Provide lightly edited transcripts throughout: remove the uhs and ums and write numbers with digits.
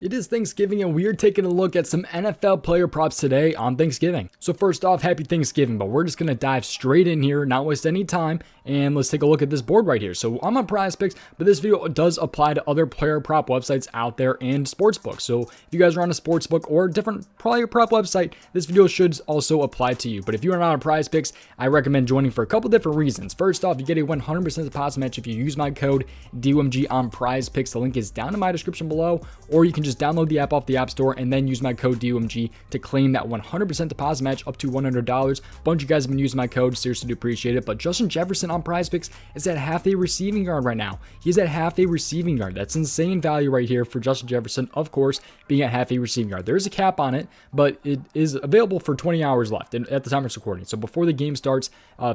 It is Thanksgiving and we are taking a look at some NFL player props today on Thanksgiving. So first off, happy Thanksgiving, but we're just going to dive straight in here, not waste any time, and let's take a look at this board right here. So I'm on prizepicks, but this video does apply to other player prop websites out there and sportsbooks. So if you guys are on a sportsbook or a different player prop website, this video should also apply to you. But if you are not on prizepicks, I recommend joining for a couple different reasons. First off, you get a 100% deposit match if you use my code DUMG on prizepicks. The link is down in my description below, or you can just download the app off the App Store and then use my code DUMG to claim that 100% deposit match up to $100. A bunch of you guys have been using my code, seriously do appreciate it. But Justin Jefferson on prizepicks is at half a receiving yard right now. He's at half a receiving yard. That's insane value right here for Justin Jefferson, of course, being at half a receiving yard. There is a cap on it, but it is available for 20 hours left at the time it's recording. So before the game starts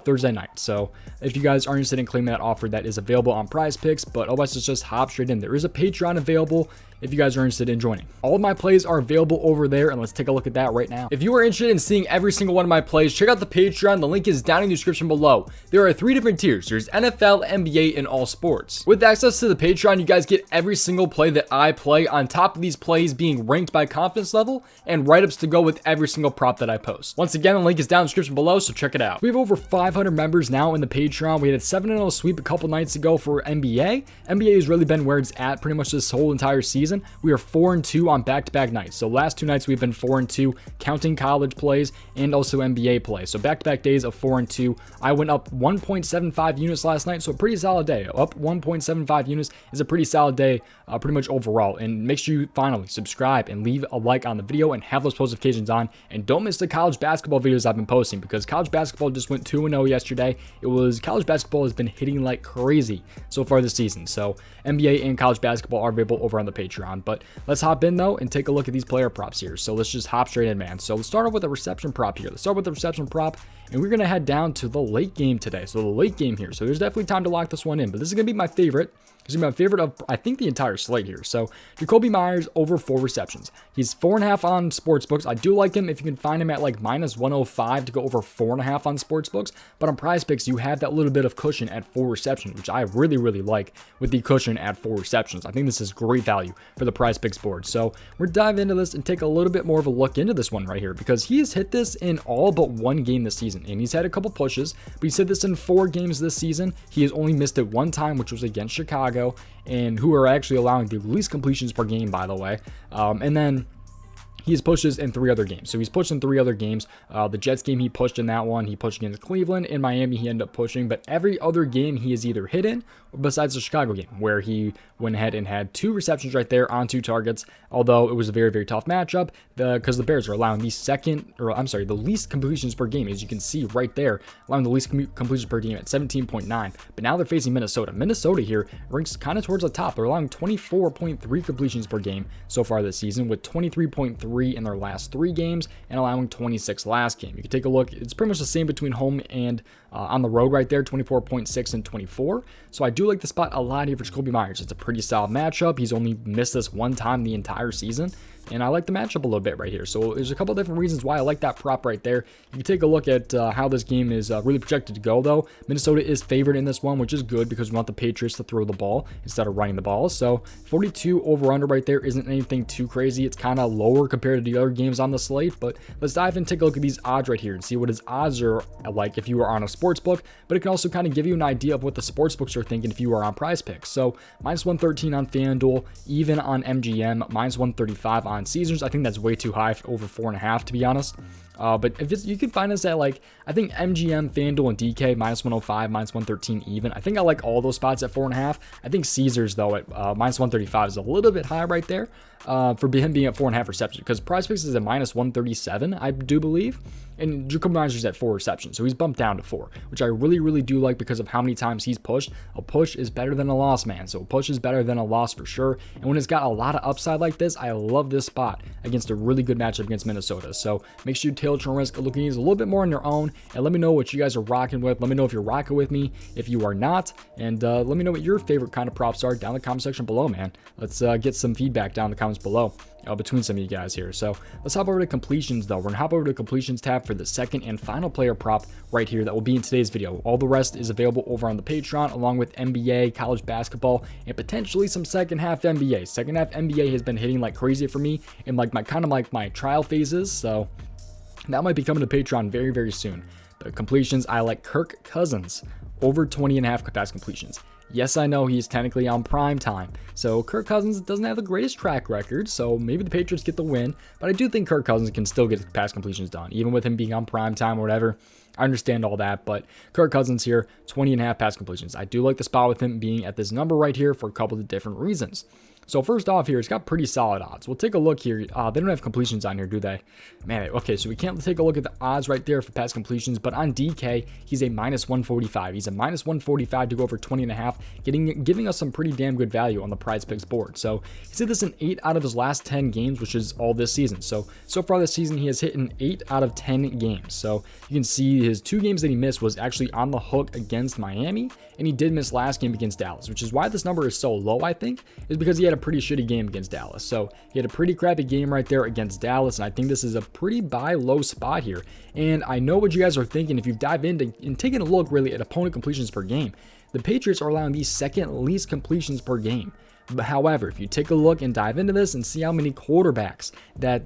Thursday night. So if you guys are interested in claiming that offer, that is available on prizepicks, but otherwise just hop straight in. There is a Patreon available if you guys are interested in joining. All of my plays are available over there, and let's take a look at that right now. If you are interested in seeing every single one of my plays, check out the Patreon. The link is down in the description below. There are 3 different tiers. There's NFL, NBA, and all sports. With access to the Patreon, you guys get every single play that I play, on top of these plays being ranked by confidence level and write-ups to go with every single prop that I post. Once again, the link is down in the description below, so check it out. We have over 500 members now in the Patreon. We had a 7-0 sweep a couple nights ago for NBA. NBA has really been where it's at pretty much this whole entire season. We are 4-2 on back-to-back nights. So last 2 nights we've been 4-2, counting college plays and also NBA plays. So back-to-back days of 4-2. I went up 1.75 units last night, so a pretty solid day. Up 1.75 units is a pretty solid day, pretty much overall. And make sure you finally subscribe and leave a like on the video and have those post notifications on. And don't miss the college basketball videos I've been posting, because college basketball just went 2-0 yesterday. College basketball has been hitting like crazy so far this season. So NBA and college basketball are available over on the Patreon. But let's hop in though and take a look at these player props here. So let's just hop straight in, man. So let's start off with a reception prop here. Let's start with the reception prop, and we're going to head down to the late game today. So the late game here. So there's definitely time to lock this one in, but this is going to be my favorite. This is my favorite of, I think, the entire slate here. So Jacoby Myers over 4 receptions. He's 4.5 on sportsbooks. I do like him if you can find him at like -105 to go over 4.5 on sportsbooks. But on prizepicks, you have that little bit of cushion at 4 receptions, which I really, really like with the cushion at 4 receptions. I think this is great value for the prizepicks board. So we're diving into this and take a little bit more of a look into this one right here, because he has hit this in all but 1 game this season. And he's had a couple pushes, but he's hit this in 4 games this season. He has only missed it 1 time, which was against Chicago, and who are actually allowing the least completions per game, by the way. And then he has pushes in 3 other games. So he's pushed in 3 other games. The Jets game, he pushed in that one. He pushed against Cleveland. In Miami, he ended up pushing. But every other game, he is either hit in, besides the Chicago game, where he went ahead and had 2 receptions right there on 2 targets. Although it was a very, very tough matchup, because the Bears are allowing the least completions per game, as you can see right there, allowing the least completions per game at 17.9. But now they're facing Minnesota. Minnesota here ranks kind of towards the top. They're allowing 24.3 completions per game so far this season, with 23.3 in their last 3 games and allowing 26 last game. You can take a look. It's pretty much the same between home and on the road right there, 24.6 and 24. So I do like the spot a lot here for Jacoby Myers. It's a pretty solid matchup. He's only missed this 1 time the entire season, and I like the matchup a little bit right here. So there's a couple different reasons why I like that prop right there. You can take a look at how this game is really projected to go, though. Minnesota is favored in this one, which is good because we want the Patriots to throw the ball instead of running the ball. So 42 over-under right there isn't anything too crazy. It's kind of lower compared to the other games on the slate, but let's dive in and take a look at these odds right here and see what his odds are like if you are on a sports book, but it can also kind of give you an idea of what the sports books are thinking if you are on prizepicks. So -113 on FanDuel, even on MGM, -135 on Caesars. I think that's way too high for over 4.5, to be honest. But if you can find us at, like, I think MGM, FanDuel, and DK -105, -113 even. I think I like all those spots at 4.5. I think Caesars, though, at -135 is a little bit high right there for him being at 4.5 receptions, because prizepicks is at -137, I do believe, and Jacoby Myers is at 4 receptions, so he's bumped down to 4, which I really, really do like because of how many times he's pushed. A push is better than a loss, man. So a push is better than a loss for sure. And when it's got a lot of upside like this, I love this spot against a really good matchup against Minnesota. So make sure you tailor your risk, look at these a little bit more on your own, and let me know what you guys are rocking with. Let me know if you're rocking with me, if you are not, and let me know what your favorite kind of props are down in the comment section below, man. Let's get some feedback down in the comments below. between some of you guys here. So let's hop over to completions though. We're gonna hop over to the completions tab for the second and final player prop right here that will be in today's video. All the rest is available over on the Patreon, along with NBA, college basketball, and potentially some second half NBA. Second half NBA has been hitting like crazy for me in like my trial phases, so that might be coming to Patreon very, very soon. But completions, I like Kirk Cousins over 20.5 pass completions. Yes, I know he's technically on prime time, so Kirk Cousins doesn't have the greatest track record, so maybe the Patriots get the win, but I do think Kirk Cousins can still get pass completions done, even with him being on prime time or whatever. I understand all that, but Kirk Cousins here, 20.5 pass completions. I do like the spot with him being at this number right here for a couple of different reasons. So first off here, it's got pretty solid odds. We'll take a look here. They don't have completions on here, do they? Man, okay, so we can't take a look at the odds right there for pass completions, but on DK, he's a minus 145. He's a minus 145 to go over 20.5, giving us some pretty damn good value on the prizepicks board. So he's hit this in 8 out of his last 10 games, which is all this season. So far this season, he has hit in 8 out of 10 games. So you can see his 2 games that he missed was actually on the hook against Miami, and he did miss last game against Dallas, which is why this number is so low, I think, is because he had a pretty shitty game against Dallas. So he had a pretty crappy game right there against Dallas, and I think this is a pretty buy low spot here. And I know what you guys are thinking if you dive into and taking a look really at opponent completions per game. The Patriots are allowing the second least completions per game. But however, if you take a look and dive into this and see how many quarterbacks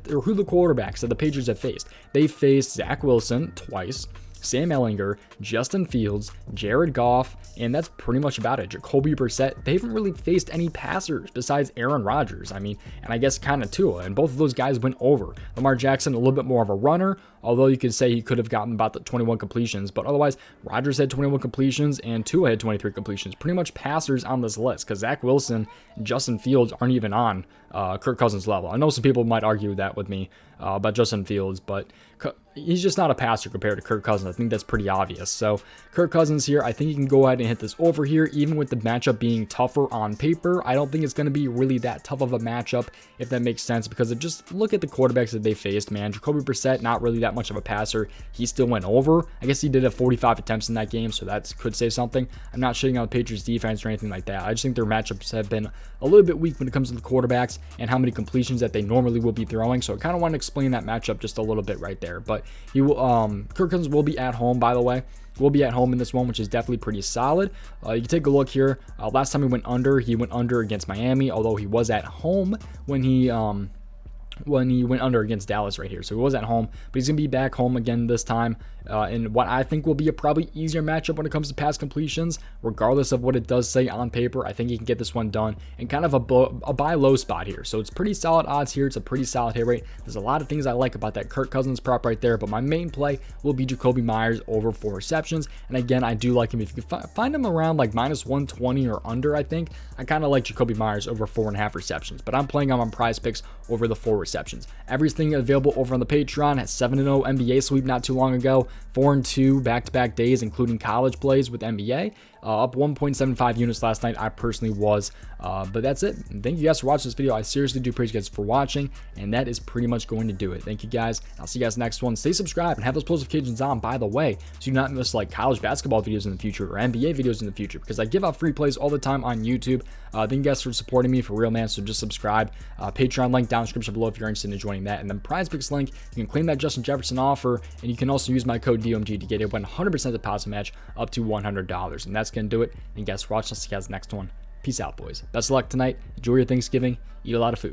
who the quarterbacks that the Patriots have faced. They faced Zach Wilson twice, Sam Ehlinger, Justin Fields, Jared Goff, and that's pretty much about it. Jacoby Brissett, they haven't really faced any passers besides Aaron Rodgers. I mean, and I guess kind of Tua, and both of those guys went over. Lamar Jackson, a little bit more of a runner, although you could say he could have gotten about the 21 completions, but otherwise, Rodgers had 21 completions and Tua had 23 completions. Pretty much passers on this list, because Zach Wilson and Justin Fields aren't even on Kirk Cousins level. I know some people might argue that with me about Justin Fields, but he's just not a passer compared to Kirk Cousins. I think that's pretty obvious. So Kirk Cousins here, I think you can go ahead and hit this over here, even with the matchup being tougher on paper. I don't think it's going to be really that tough of a matchup, if that makes sense, because just look at the quarterbacks that they faced, man. Jacoby Brissett, not really that much of a passer. He still went over. I guess he did have 45 attempts in that game, so that could say something. I'm not shitting on the Patriots defense or anything like that. I just think their matchups have been a little bit weak when it comes to the quarterbacks and how many completions that they normally will be throwing. So I kind of want to explain that matchup just a little bit right there. But he will, Kirk Cousins will be at home, by the way. Will be at home in this one, which is definitely pretty solid. You can take a look here. Last time he went under against Miami, although he was at home when he went under against Dallas right here. So he was at home, but he's going to be back home again this time in what I think will be a probably easier matchup when it comes to pass completions, regardless of what it does say on paper. I think he can get this one done in kind of a buy low spot here. So it's pretty solid odds here. It's a pretty solid hit rate. There's a lot of things I like about that Kirk Cousins prop right there, but my main play will be Jacoby Myers over 4 receptions. And again, I do like him. If you can find him around like minus 120 or under, I think I kind of like Jacoby Myers over 4.5 receptions, but I'm playing him on prizepicks over the 4 receptions. Everything available over on the Patreon. Had 7-0 NBA sweep not too long ago, 4-2 back-to-back days, including college plays with NBA. Up 1.75 units last night. I personally was, but that's it. And thank you guys for watching this video. I seriously do appreciate you guys for watching, and that is pretty much going to do it. Thank you guys. I'll see you guys next one. Stay subscribed and have those post notifications on, by the way, so you not miss like college basketball videos in the future or NBA videos in the future, because I give out free plays all the time on YouTube. Thank you guys for supporting me, for real, man. So just subscribe. Patreon link down in the description below if you're interested in joining that, and then prizepicks link. You can claim that Justin Jefferson offer, and you can also use my code DOMG to get a 100% deposit match up to $100, and that's gonna do it. And guys, for watching. I'll see you guys next one. Peace out, boys. Best of luck tonight. Enjoy your Thanksgiving. Eat a lot of food.